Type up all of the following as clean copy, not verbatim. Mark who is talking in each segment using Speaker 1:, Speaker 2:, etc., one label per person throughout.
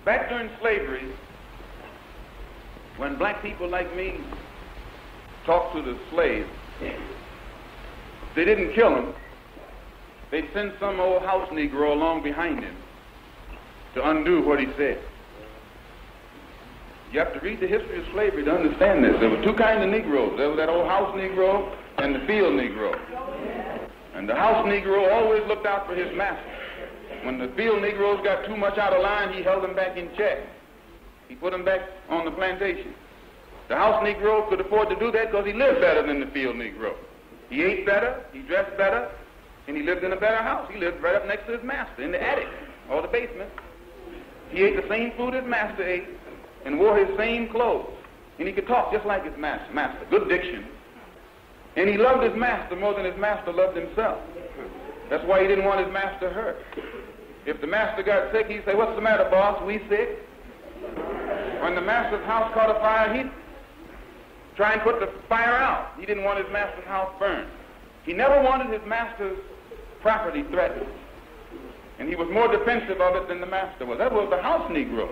Speaker 1: Back during slavery, when black people like me talked to the slaves, they didn't kill him. They'd send some old house Negro along behind him to undo what he said. You have to read the history of slavery to understand this. There were two kinds of Negroes. There was that old house Negro and the field Negro. And the house Negro always looked out for his master. When the field Negroes got too much out of line, he held them back in check. He put them back on the plantation. The house Negro could afford to do that because he lived better than the field Negro. He ate better, he dressed better, and he lived in a better house. He lived right up next to his master in the attic or the basement. He ate the same food his master ate and wore his same clothes. And he could talk just like his master. Good diction. And he loved his master more than his master loved himself. That's why he didn't want his master hurt. If the master got sick, he'd say, "What's the matter, boss? We sick?" When the master's house caught a fire, he'd try and put the fire out. He didn't want his master's house burned. He never wanted his master's property threatened. And he was more defensive of it than the master was. That was the house Negro.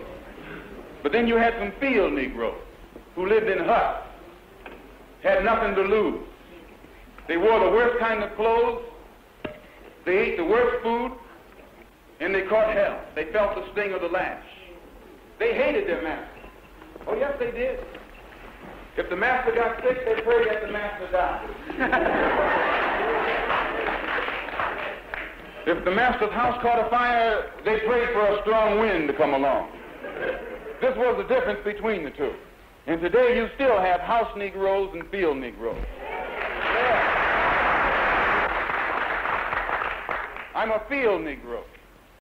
Speaker 1: But then you had some field Negroes who lived in huts, had nothing to lose. They wore the worst kind of clothes, they ate the worst food, and they caught hell. They felt the sting of the lash. They hated their master. Oh, yes, they did. If the master got sick, they prayed that the master died. If the master's house caught a fire, they prayed for a strong wind to come along. This was the difference between the two. And today you still have house Negroes and field Negroes. Yeah. I'm a field Negro.